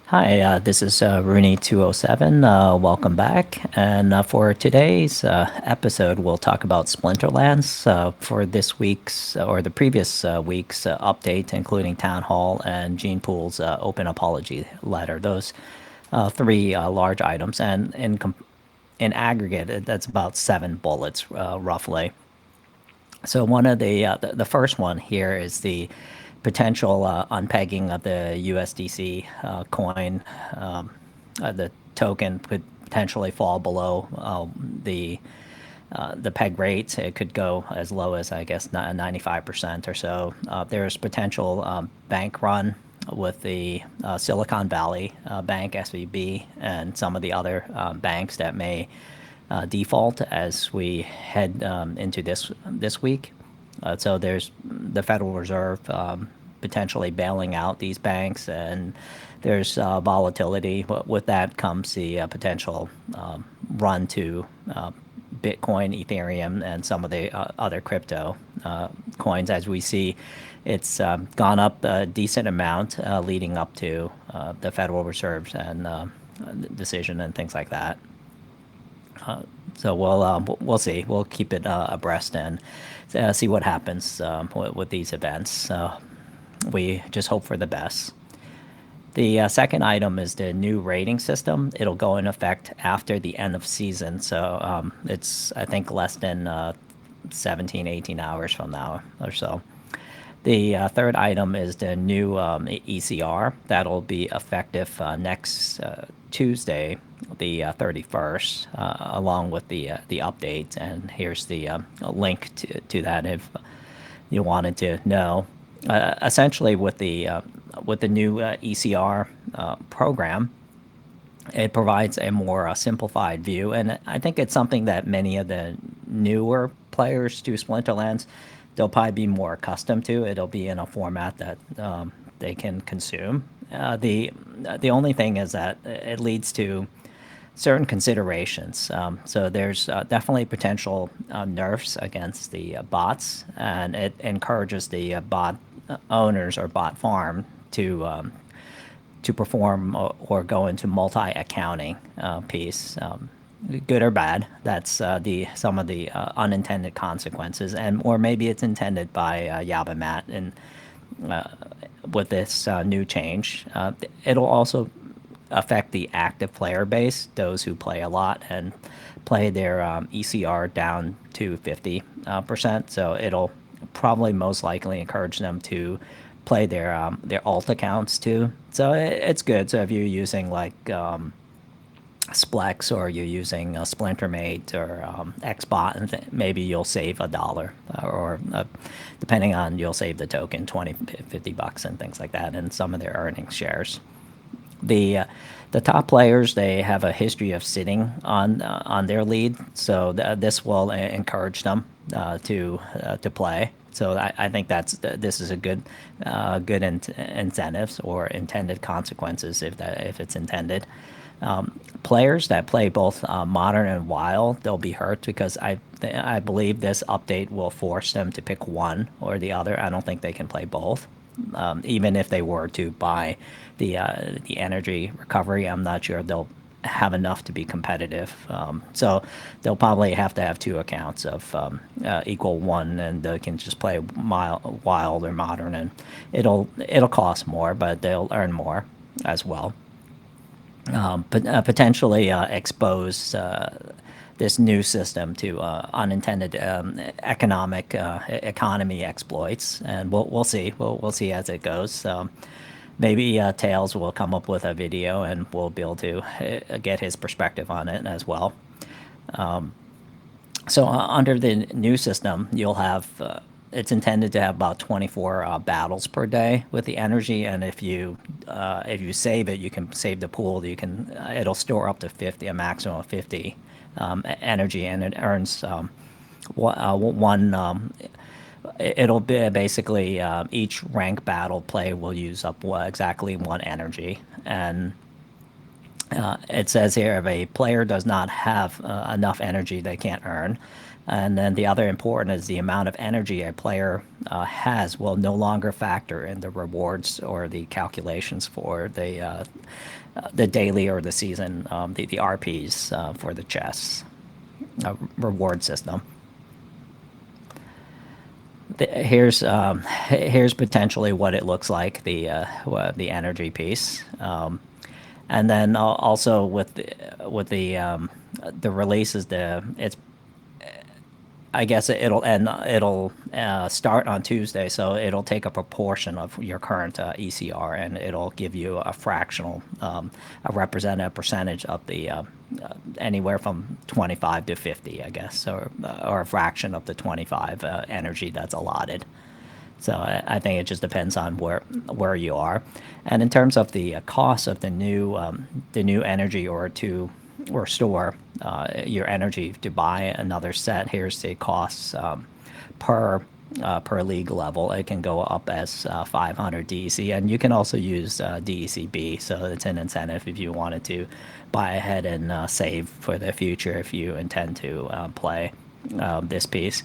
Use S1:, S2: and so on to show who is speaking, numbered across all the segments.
S1: Hi, this is Rooney207. Welcome back. And for today's episode, we'll talk about Splinterlands for this week's or the previous week's update, including Town Hall and Genepool's open apology letter. Those three large items. And in aggregate, that's about 7 bullets, roughly. So one of the first one here is the potential unpegging of the USDC coin. The token could potentially fall below the peg rate. It could go as low as, I guess, 95% or so. There's potential bank run with the Silicon Valley Bank, SVB, and some of the other banks that may default as we head into this week. So there's the Federal Reserve potentially bailing out these banks, and there's volatility. But with that comes the potential run to Bitcoin, Ethereum, and some of the other crypto coins. As we see, it's gone up a decent amount leading up to the Federal Reserve's and decision and things like that. So we'll see. We'll keep it abreast and see what happens with these events. We just hope for the best. The second item is the new rating system. It'll go in effect after the end of season. So it's, I think, less than 17, 18 hours from now or so. The third item is the new ECR. That'll be effective next Tuesday, the 31st, along with the update. And here's the link to that if you wanted to know. Essentially, with the new ECR program, it provides a more simplified view, and I think it's something that many of the newer players to Splinterlands, they'll probably be more accustomed to. It'll be in a format that they can consume. The only thing is that it leads to certain considerations. So there's definitely potential nerfs against the bots, and it encourages the bot owners or bot farm to perform or go into multi-accounting piece. Good or bad, that's some of the unintended consequences, and or maybe it's intended by Yabamat. And with this new change, it'll also affect the active player base, those who play a lot and play their ECR down to 50%. So it'll probably most likely encourage them to play their alt accounts too. So it's good. So if you're using like Splex, or you're using Splintermate or Xbot, and maybe you'll save $1, or depending on, you'll save the token 20, $50 and things like that, and some of their earnings shares. The top players, they have a history of sitting on their lead, so this will encourage them to play. So I think this is a good incentives or intended consequences if it's intended. Players that play both modern and wild, they'll be hurt because I believe this update will force them to pick one or the other. I don't think they can play both. Even if they were to buy the energy recovery, I'm not sure they'll have enough to be competitive. So they'll probably have to have two accounts of equal one, and they can just play wild or modern, and it'll cost more, but they'll earn more as well. Potentially expose this new system to unintended economy exploits, and we'll see. We'll see as it goes. Maybe Tails will come up with a video, and we'll be able to get his perspective on it as well. So under the new system, you'll have it's intended to have about 24 battles per day with the energy, and if you save it, you can save the pool. It'll store up to 50, a maximum of 50 energy, and it earns one. It'll be basically each rank battle play will use up exactly one energy, and it says here if a player does not have enough energy, they can't earn. And then the other important is the amount of energy a player has will no longer factor in the rewards or the calculations for the daily or the season, the RPs for the chess reward system. Here's potentially what it looks like, the energy piece. And then also with the releases, it's I guess it'll start on Tuesday, so it'll take a proportion of your current ECR, and it'll give you a fractional, a representative percentage of the anywhere from 25 to 50, I guess, or a fraction of the 25 energy that's allotted. So I think it just depends on where you are, and in terms of the cost of the new energy or store your energy to buy another set. Here's the costs per league level. It can go up as 500 DEC, and you can also use DECB. So it's an incentive if you wanted to buy ahead and save for the future if you intend to play this piece.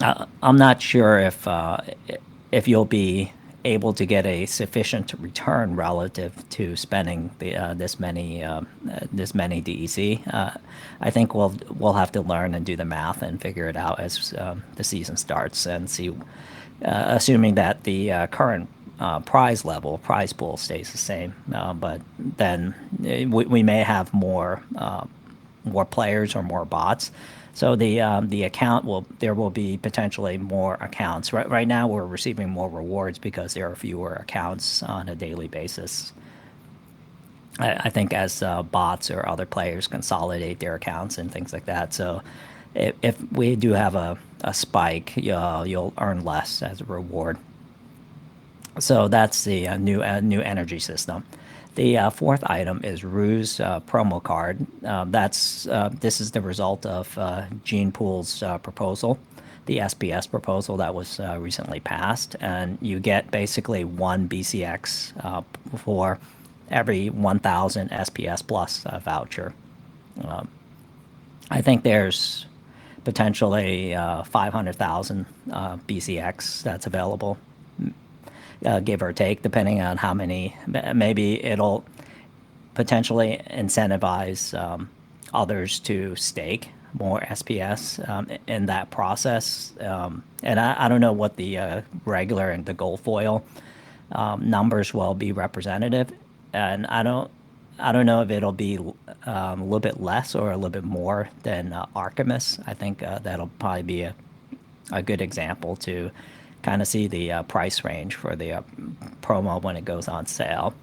S1: I'm not sure if you'll be able to get a sufficient return relative to spending this many DEC. I think we'll have to learn and do the math and figure it out as the season starts and see. Assuming that the current prize pool stays the same, but then we may have more players or more bots. So the there will be potentially more accounts. Right now we're receiving more rewards because there are fewer accounts on a daily basis. I think as bots or other players consolidate their accounts and things like that. So if we do have a spike, you'll earn less as a reward. So that's the new energy system. The fourth item is Ruse promo card. This is the result of Genepool's proposal, the SPS proposal that was recently passed, and you get basically one BCX for every 1,000 SPS plus voucher. I think there's potentially 500,000 BCX that's available. Give or take, depending on how many. Maybe it'll potentially incentivize others to stake more SPS in that process. And I don't know what the regular and the gold foil numbers will be representative, and I don't know if it'll be a little bit less or a little bit more than Artemis. I think that'll probably be a good example to kind of see the price range for the promo when it goes on sale.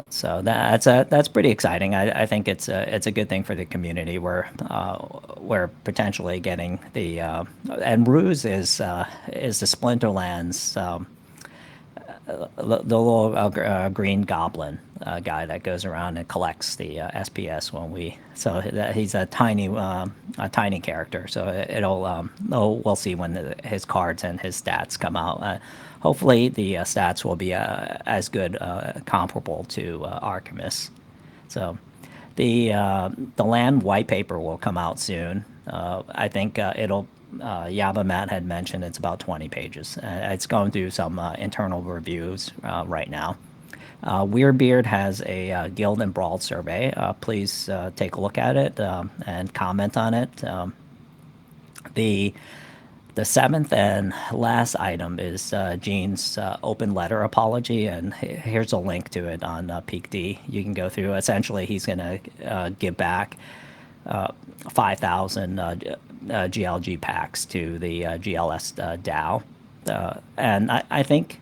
S1: So that's pretty exciting. I think it's a good thing for the community. We're potentially getting the and Ruse is the Splinterlands, the little green goblin guy that goes around and collects the SPS he's a tiny character. So we'll see when his cards and his stats come out. Hopefully the stats will be as good, comparable to Artemis. So the land white paper will come out soon. I think it'll. Matt had mentioned it's about 20 pages. It's going through some internal reviews right now. Weirdbeard has a Guild and Brawl survey. Please take a look at it and comment on it. The seventh and last item is Gene's open letter apology, and here's a link to it on PeakD. You can go through. Essentially, he's going to give back 5,000 GLG packs to the GLS DAO, and I think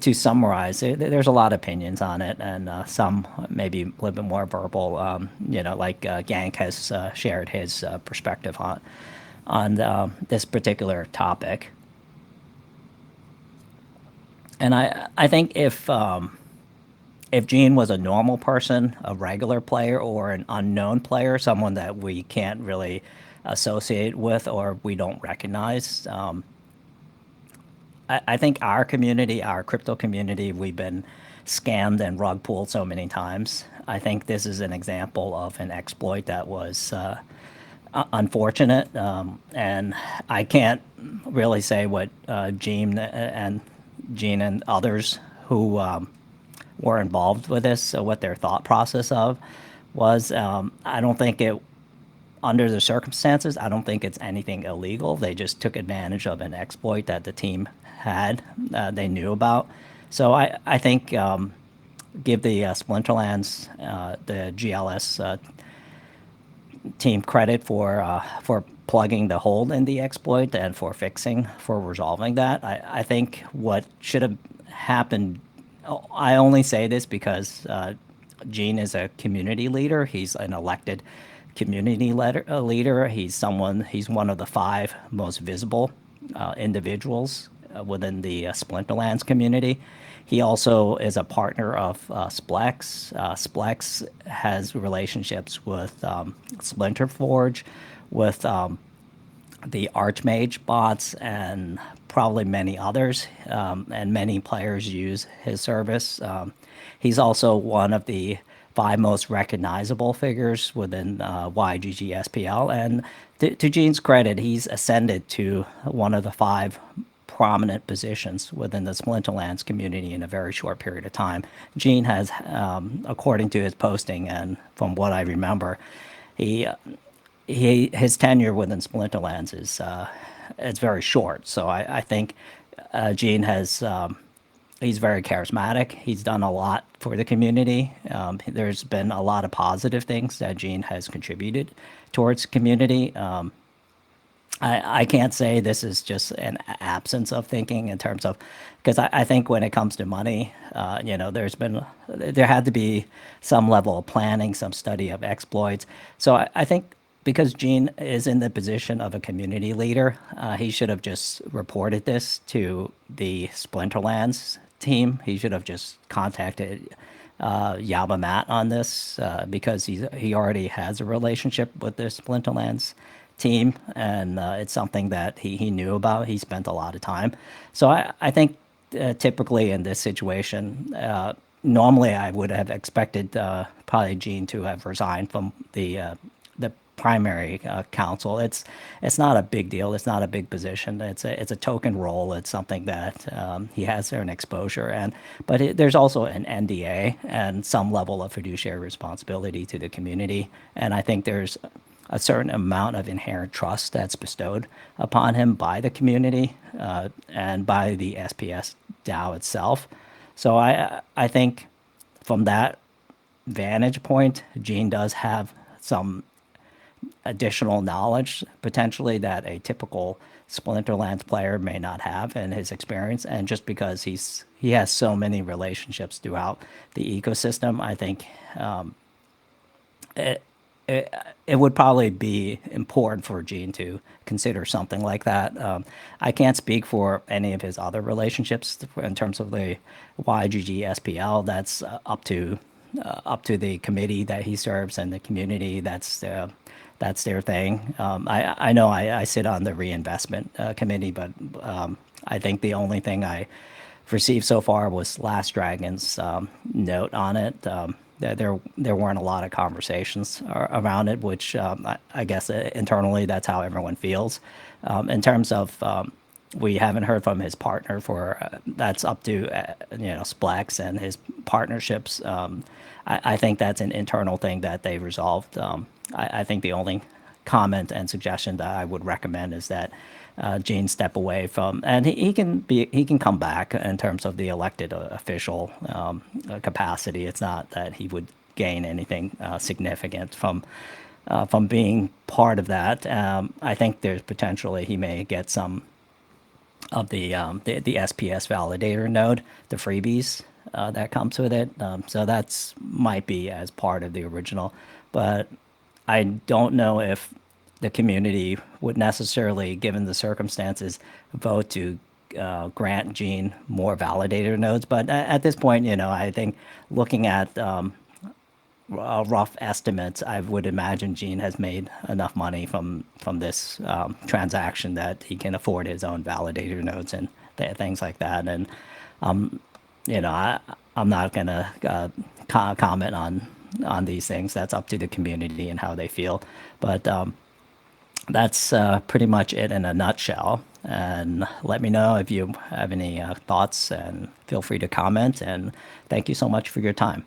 S1: to summarize, there's a lot of opinions on it, and some maybe a little bit more verbal. Like Gank has shared his perspective on this particular topic, and I think if Gene was a normal person, a regular player, or an unknown player, someone that we can't really associate with or we don't recognize, I think our community, our crypto community, we've been scammed and rug pulled so many times. I think this is an example of an exploit that was unfortunate, and I can't really say what Gene and others who were involved with this, so what their thought process of was. I don't think it, under the circumstances, I don't think it's anything illegal. They just took advantage of an exploit that the team had, they knew about. So I think give the Splinterlands, the GLS team credit for plugging the hole in the exploit and for resolving that. I think what should have happened. I only say this because Gene is a community leader. He's an elected community leader. He's one of the 5 most visible individuals within the Splinterlands community. He also is a partner of Splex. Splex has relationships with Splinterforge, with the Archmage bots, and probably many others, and many players use his service. He's also one of the 5 most recognizable figures within YGG SPL, and to Gene's credit, he's ascended to one of the 5 prominent positions within the Splinterlands community in a very short period of time. Gene has, according to his posting and from what I remember, his tenure within Splinterlands is it's very short. So I think Gene has he's very charismatic. He's done a lot for the community. There's been a lot of positive things that Gene has contributed towards the community. I can't say this is just an absence of thinking in terms of, because I think when it comes to money, there had to be some level of planning, some study of exploits. So I think because Gene is in the position of a community leader, he should have just reported this to the Splinterlands team. He should have just contacted Yaba Matt on this because he already has a relationship with the Splinterlands team, and it's something that he knew about. He spent a lot of time. So I think typically in this situation, normally I would have expected probably Gene to have resigned from the primary council. It's not a big deal. It's not a big position. It's a token role. It's something that he has certain exposure, but there's also an NDA and some level of fiduciary responsibility to the community. And I think there's a certain amount of inherent trust that's bestowed upon him by the community and by the SPS DAO itself. So I think from that vantage point, Gene does have some additional knowledge potentially that a typical Splinterlands player may not have in his experience. And just because he has so many relationships throughout the ecosystem, I think it would probably be important for Gene to consider something like that. I can't speak for any of his other relationships in terms of the YGG SPL. That's up to the committee that he serves and the community. That's their thing. I know I sit on the reinvestment committee, but I think the only thing I received so far was Last Dragon's note on it. There weren't a lot of conversations around it, which I guess internally that's how everyone feels. In terms of we haven't heard from his partner that's up to Splex and his partnerships. I think that's an internal thing that they resolved. I think the only comment and suggestion that I would recommend is that Gene step away from, and he can come back in terms of the elected official capacity. It's not that he would gain anything significant from being part of that. I think there's potentially he may get some of the SPS validator node, the freebies that comes with it. So that's might be as part of the original, but I don't know if the community would necessarily, given the circumstances, vote to grant Gene more validator nodes. But at this point, I think looking at rough estimates, I would imagine Gene has made enough money from this transaction that he can afford his own validator nodes and things like that. And I'm I'm not going to comment on these things. That's up to the community and how they feel. But that's pretty much it in a nutshell. And let me know if you have any thoughts, and feel free to comment. And thank you so much for your time.